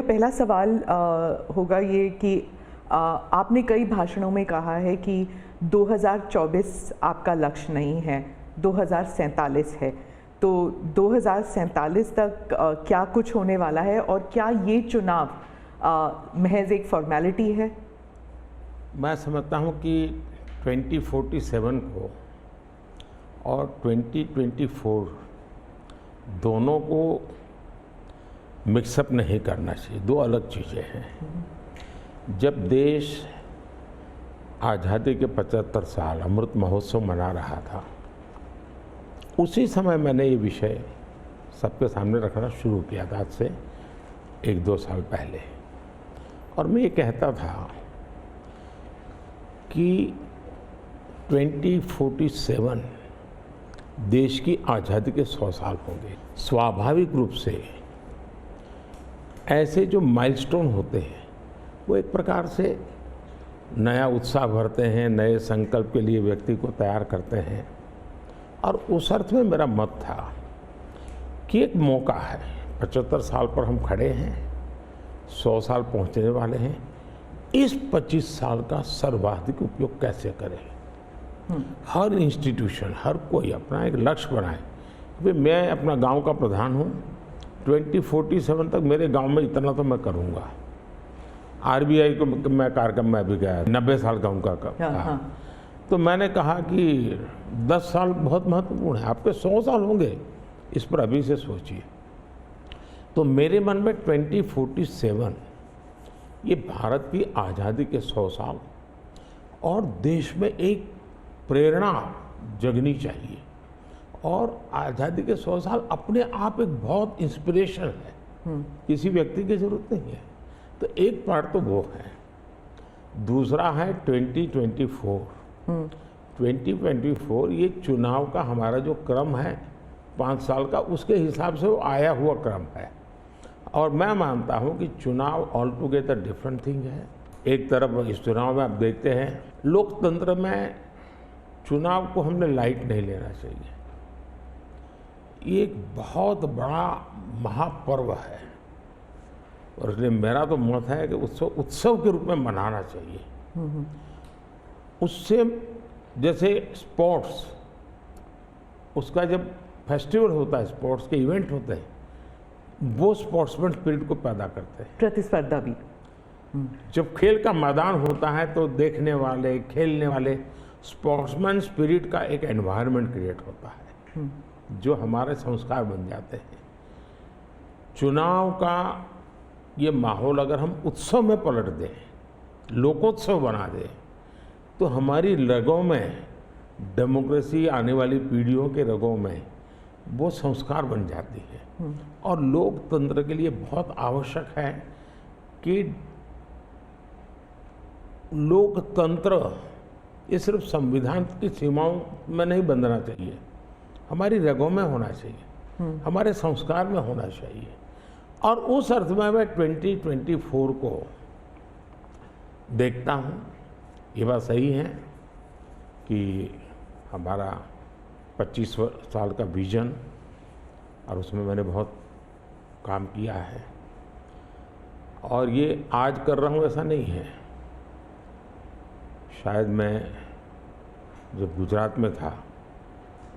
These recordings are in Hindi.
पहला सवाल होगा ये कि आपने कई भाषणों में कहा है कि 2024 आपका लक्ष्य नहीं है, 2047 है। तो 2047 तक क्या कुछ होने वाला है और क्या ये चुनाव महज एक फॉर्मेलिटी है? मैं समझता हूँ कि 2047 को और 2024 दोनों को मिक्सअप नहीं करना चाहिए, दो अलग चीज़ें हैं। जब देश आज़ादी के 75 साल अमृत महोत्सव मना रहा था, उसी समय मैंने ये विषय सबके सामने रखना शुरू किया था, आज से 1-2 साल पहले। और मैं ये कहता था कि 2047 देश की आज़ादी के 100 साल होंगे। स्वाभाविक रूप से ऐसे जो माइलस्टोन होते हैं वो एक प्रकार से नया उत्साह भरते हैं, नए संकल्प के लिए व्यक्ति को तैयार करते हैं। और उस अर्थ में मेरा मत था कि एक मौका है, 75 साल पर हम खड़े हैं, 100 साल पहुंचने वाले हैं, इस 25 साल का सर्वाधिक उपयोग कैसे करें। हर इंस्टीट्यूशन, हर कोई अपना एक लक्ष्य बनाए। भाई मैं अपना गांव का प्रधान हूं, 2047 तक मेरे गांव में इतना तो मैं करूंगा। आरबीआई को मैं कार्यक्रम में भी गया, 90 साल का उनका कहा। तो मैंने कहा कि 10 साल बहुत महत्वपूर्ण है, आपके 100 साल होंगे, इस पर अभी से सोचिए। तो मेरे मन में 2047 ये भारत की आज़ादी के 100 साल और देश में एक प्रेरणा जगनी चाहिए। और आज़ादी के 100 साल अपने आप एक बहुत इंस्पिरेशन है, किसी व्यक्ति की जरूरत नहीं है। तो एक पार्ट तो वो है। दूसरा है 2024। 2024 ये चुनाव का हमारा जो क्रम है 5 साल का, उसके हिसाब से वो आया हुआ क्रम है। और मैं मानता हूँ कि चुनाव ऑल टुगेदर डिफरेंट थिंग है। एक तरफ इस चुनाव में आप देखते हैं, लोकतंत्र में चुनाव को हमने लाइट नहीं लेना चाहिए। ये एक बहुत बड़ा महापर्व है और इसलिए मेरा तो मत है कि उत्सव के रूप में मनाना चाहिए। उससे जैसे स्पोर्ट्स, उसका जब फेस्टिवल होता है, स्पोर्ट्स के इवेंट होते हैं, वो स्पोर्ट्समैन स्पिरिट को पैदा करते हैं। प्रतिस्पर्धा भी। जब खेल का मैदान होता है तो देखने वाले, खेलने वाले, स्पोर्ट्समैन स्पिरिट का एक एनवायरनमेंट क्रिएट होता है जो हमारे संस्कार बन जाते हैं। चुनाव का ये माहौल अगर हम उत्सव में पलट दें, लोकोत्सव बना दें, तो हमारी रगों में डेमोक्रेसी, आने वाली पीढ़ियों के रगों में वो संस्कार बन जाती है। और लोकतंत्र के लिए बहुत आवश्यक है कि लोकतंत्र ये सिर्फ संविधान की सीमाओं में नहीं बंधना चाहिए, हमारी रगों में होना चाहिए, हमारे संस्कार में होना चाहिए। और उस अर्थ में मैं 2024 को देखता हूँ। ये बात सही है कि हमारा 25 साल का विजन, और उसमें मैंने बहुत काम किया है। और ये आज कर रहा हूँ ऐसा नहीं है। शायद मैं जब गुजरात में था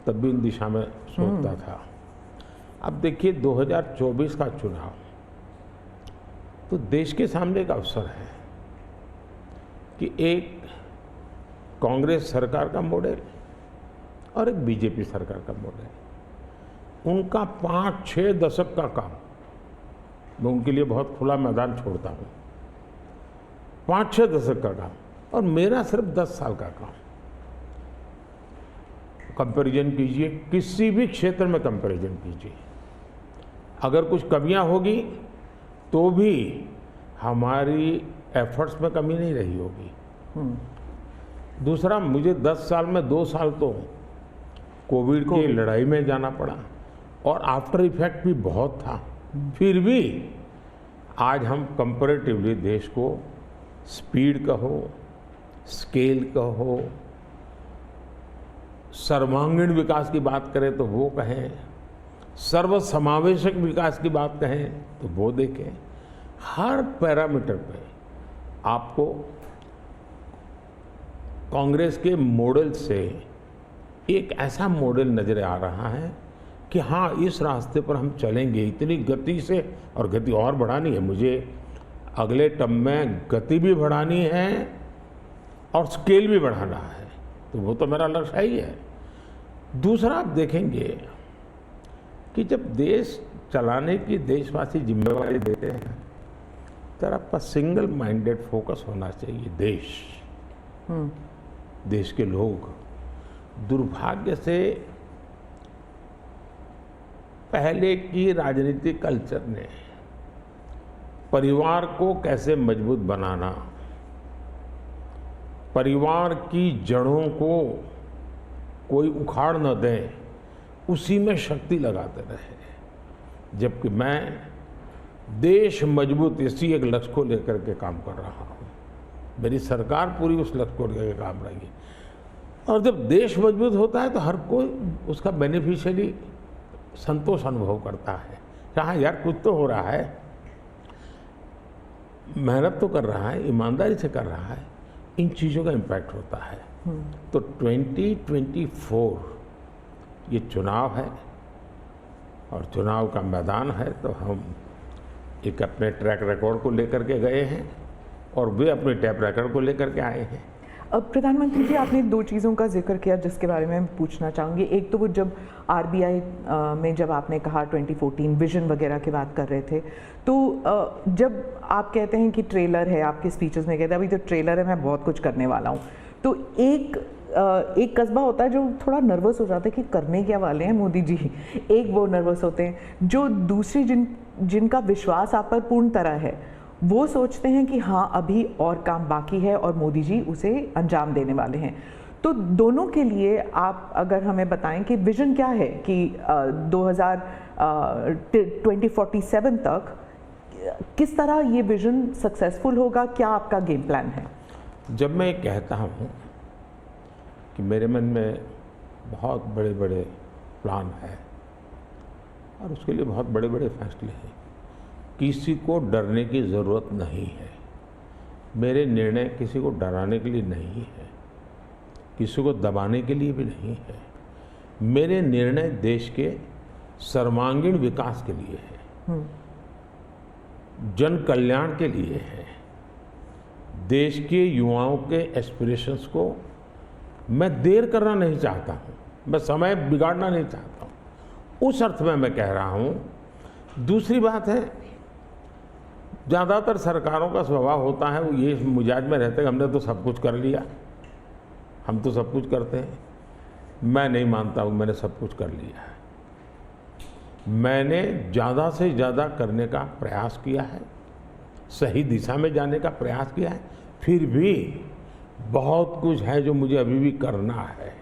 तब भी इन दिशा में सोचता था। अब देखिए 2024 का चुनाव तो देश के सामने एक अवसर है कि एक कांग्रेस सरकार का मॉडल और एक बीजेपी सरकार का मॉडल, उनका 5-6 दशक का काम, मैं उनके लिए बहुत खुला मैदान छोड़ता हूँ। 5-6 दशक का काम और मेरा सिर्फ 10 साल का काम। कंपैरिजन कीजिए, किसी भी क्षेत्र में कंपैरिजन कीजिए, अगर कुछ कमियां होगी तो भी हमारी एफर्ट्स में कमी नहीं रही होगी। दूसरा, मुझे 10 साल में 2 साल तो कोविड की लड़ाई में जाना पड़ा और आफ्टर इफेक्ट भी बहुत था। फिर भी आज हम कंपैरेटिवली देश को स्पीड कहो, स्केल कहो, सर्वांगीण विकास की बात करें तो वो कहें, सर्वसमावेशक विकास की बात कहें तो वो देखें, हर पैरामीटर पे आपको कांग्रेस के मॉडल से एक ऐसा मॉडल नजर आ रहा है कि हाँ, इस रास्ते पर हम चलेंगे इतनी गति से, और गति और बढ़ानी है मुझे। अगले टर्म में गति भी बढ़ानी है और स्केल भी बढ़ाना है, तो वो तो मेरा लक्ष्य ही है। दूसरा, आप देखेंगे कि जब देश चलाने की देशवासी जिम्मेवारी देते हैं तो आपका सिंगल माइंडेड फोकस होना चाहिए। देश के लोग दुर्भाग्य से पहले की राजनीतिक कल्चर ने परिवार को कैसे मजबूत बनाना, परिवार की जड़ों को कोई उखाड़ न दे, उसी में शक्ति लगाते रहे। जबकि मैं देश मजबूत इसी एक लक्ष्य को लेकर के काम कर रहा हूँ। मेरी सरकार पूरी उस लक्ष्य को लेकर काम रही है। और जब देश मजबूत होता है तो हर कोई उसका बेनिफिशियरी संतोष अनुभव करता है। हाँ यार, कुछ तो हो रहा है, मेहनत तो कर रहा है, ईमानदारी से कर रहा है, इन चीज़ों का इम्पैक्ट होता है। तो 2024 ये चुनाव है और चुनाव का मैदान है, तो हम एक अपने ट्रैक रिकॉर्ड को लेकर के गए हैं और वे अपने ट्रैक रिकॉर्ड को लेकर के आए हैं। अब प्रधानमंत्री जी, आपने दो चीज़ों का जिक्र किया जिसके बारे में पूछना चाहूँगी। एक तो वो जब आरबीआई में जब आपने कहा 2014 विजन वगैरह की बात कर रहे थे, तो जब आप कहते हैं कि ट्रेलर है, आपके स्पीचेस में कहते हैं अभी तो ट्रेलर है, मैं बहुत कुछ करने वाला हूँ, तो एक कस्बा होता है जो थोड़ा नर्वस हो जाता है कि करने क्या वाले हैं मोदी जी। एक वो नर्वस होते हैं, जो दूसरी जिनका विश्वास आप पर पूर्ण तरह है, वो सोचते हैं कि हाँ अभी और काम बाकी है और मोदी जी उसे अंजाम देने वाले हैं। तो दोनों के लिए आप अगर हमें बताएं कि विजन क्या है कि 2047 तक किस तरह ये विजन सक्सेसफुल होगा, क्या आपका गेम प्लान है? जब मैं कहता हूँ कि मेरे मन में बहुत बड़े बड़े प्लान है और उसके लिए बहुत बड़े बड़े फैसले हैं, किसी को डरने की ज़रूरत नहीं है। मेरे निर्णय किसी को डराने के लिए नहीं है, किसी को दबाने के लिए भी नहीं है। मेरे निर्णय देश के सर्वांगीण विकास के लिए है, जन कल्याण के लिए है। देश के युवाओं के एस्पिरेशंस को मैं देर करना नहीं चाहता हूँ, मैं समय बिगाड़ना नहीं चाहता हूँ, उस अर्थ में मैं कह रहा हूँ। दूसरी बात है, ज़्यादातर सरकारों का स्वभाव होता है वो ये मिजाज में रहते हैं हमने तो सब कुछ कर लिया, हम तो सब कुछ करते हैं। मैं नहीं मानता हूँ मैंने सब कुछ कर लिया है। मैंने ज़्यादा से ज़्यादा करने का प्रयास किया है, सही दिशा में जाने का प्रयास किया है, फिर भी बहुत कुछ है जो मुझे अभी भी करना है।